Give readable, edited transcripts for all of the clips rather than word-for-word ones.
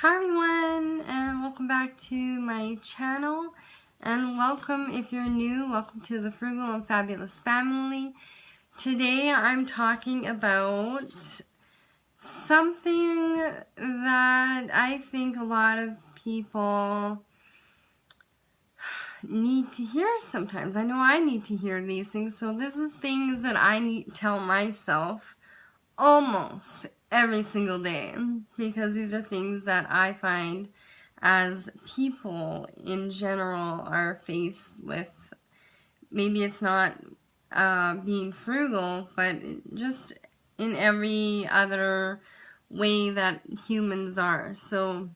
Hi everyone, and welcome back to my channel, and welcome if you're new. Welcome to the Frugal and Fabulous family. Today I'm talking about something that I think a lot of people need to hear sometimes. I know I need to hear these things, so this is things that I need to tell myself almost every single day, because these are things that I find as people in general are faced with. Maybe it's not being frugal, but just in every other way that humans are. So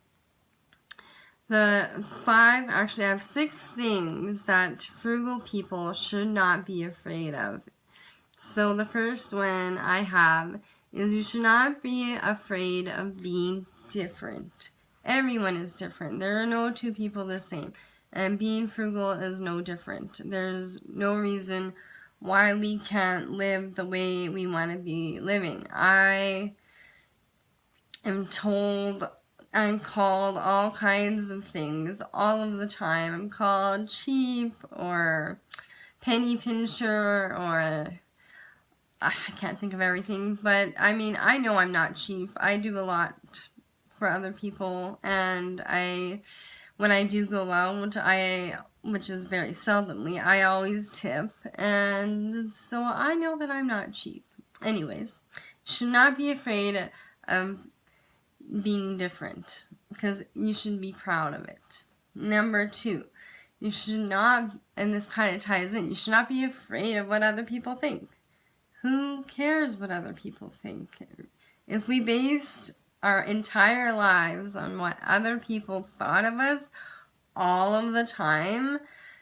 actually I have 6 things that frugal people should not be afraid of. So the first one I have is you should not be afraid of being different. Everyone is different. There are no two people the same. And being frugal is no different. There's no reason why we can't live the way we want to be living. I am told I'm called all kinds of things all of the time. I'm called cheap or penny pincher or I can't think of everything, but I mean, I know I'm not cheap. I do a lot for other people, and when I do go out, which is very seldomly, I always tip, and so I know that I'm not cheap. Anyways, you should not be afraid of being different, because you should be proud of it. Number 2, you should not, and this kind of ties in, you should not be afraid of what other people think. Who cares what other people think? If we based our entire lives on what other people thought of us all of the time,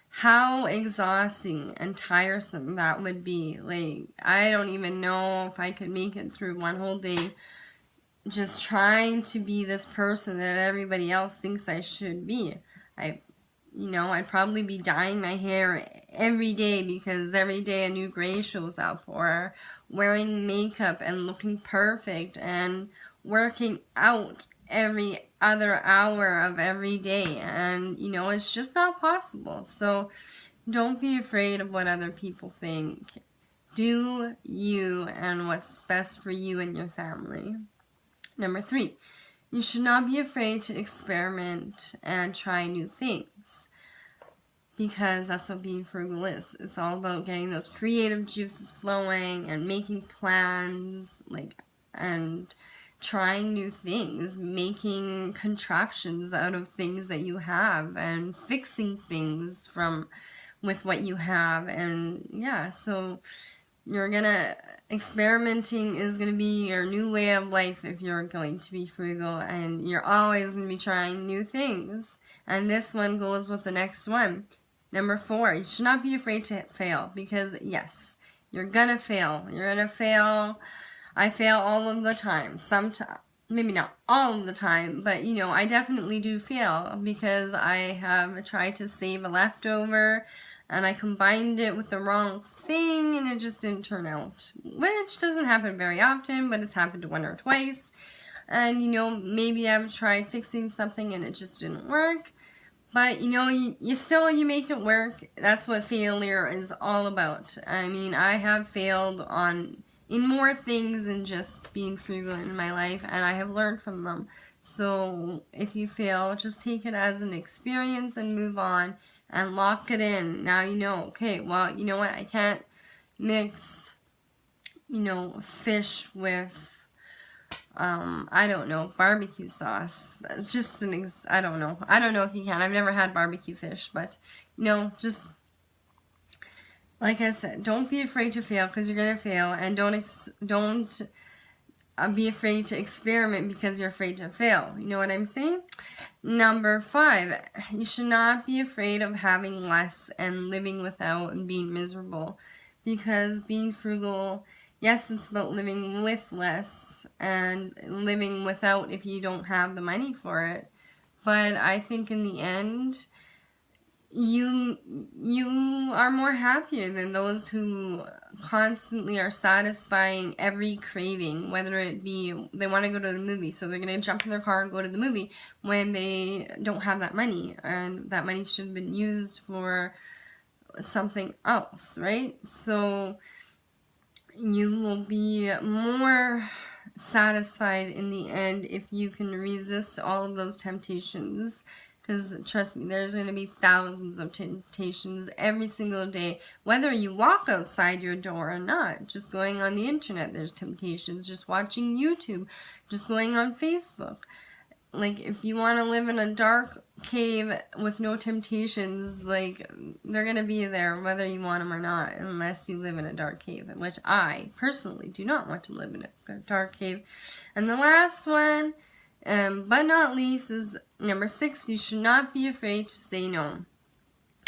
how exhausting and tiresome that would be. Like, I don't even know if I could make it through one whole day just trying to be this person that everybody else thinks I should be. I'd probably be dyeing my hair every day because every day a new gray shows up, or wearing makeup and looking perfect and working out every other hour of every day. And, it's just not possible. So don't be afraid of what other people think. Do you and what's best for you and your family. Number 3, you should not be afraid to experiment and try new things, because that's what being frugal is. It's all about getting those creative juices flowing and making plans, and trying new things, making contraptions out of things that you have, and fixing things with what you have. And yeah, so experimenting is gonna be your new way of life if you're going to be frugal, and you're always gonna be trying new things. And this one goes with the next one. Number 4, you should not be afraid to fail, because yes, you're gonna fail. You're gonna fail. I fail all of the time. Sometimes, maybe not all of the time, but I definitely do fail, because I have tried to save a leftover and I combined it with the wrong thing and it just didn't turn out, which doesn't happen very often, but it's happened 1 or twice. And maybe I've tried fixing something and it just didn't work, but you make it work. That's what failure is all about. I mean, I have failed in more things than just being frugal in my life, and I have learned from them. So if you fail, just take it as an experience and move on and lock it in. Now okay, well, you know what, I can't mix fish with I don't know, barbecue sauce. That's just I don't know if you can. I've never had barbecue fish, but just like I said, don't be afraid to fail, because you're gonna fail, and don't be afraid to experiment because you're afraid to fail. You know what I'm saying? Number 5, you should not be afraid of having less and living without and being miserable, because being frugal, yes, it's about living with less and living without if you don't have the money for it. But I think in the end, you are more happier than those who constantly are satisfying every craving, whether it be they want to go to the movie, so they're going to jump in their car and go to the movie when they don't have that money, and that money should have been used for something else, right? So you will be more satisfied in the end if you can resist all of those temptations. Because trust me, there's going to be thousands of temptations every single day. Whether you walk outside your door or not, just going on the internet, there's temptations. Just watching YouTube, just going on Facebook. Like, if you want to live in a dark cave with no temptations, like, they're going to be there whether you want them or not, unless you live in a dark cave, which I personally do not want to live in a dark cave. And the last one, but not least, is number 6. You should not be afraid to say no.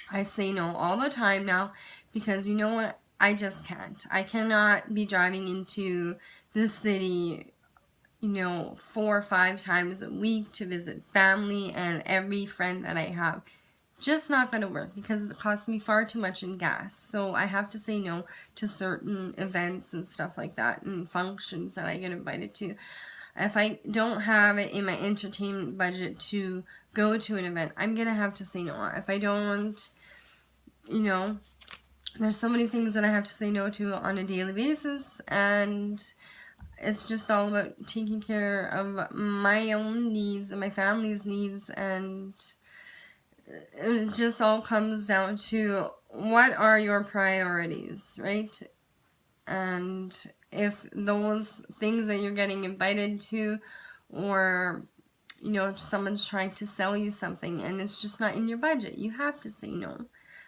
I say no all the time now because you know what? I just can't. I cannot be driving into the city 4 or 5 times a week to visit family and every friend that I have. Just not going to work because it costs me far too much in gas. So I have to say no to certain events and stuff like that and functions that I get invited to. If I don't have it in my entertainment budget to go to an event, I'm going to have to say no. If I don't, there's so many things that I have to say no to on a daily basis, and it's just all about taking care of my own needs and my family's needs, and it just all comes down to what are your priorities, right? And if those things that you're getting invited to, or someone's trying to sell you something and it's just not in your budget, you have to say no.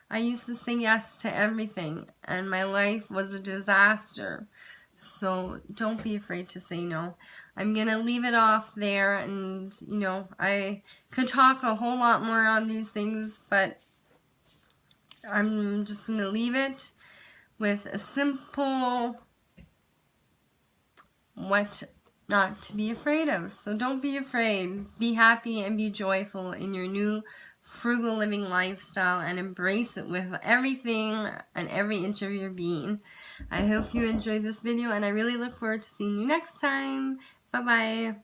I used to say yes to everything and my life was a disaster. So don't be afraid to say no. I'm going to leave it off there, and I could talk a whole lot more on these things, but I'm just going to leave it with a simple what not to be afraid of. So don't be afraid. Be happy and be joyful in your new frugal living lifestyle and embrace it with everything and every inch of your being. I hope you enjoyed this video, and I really look forward to seeing you next time. Bye-bye.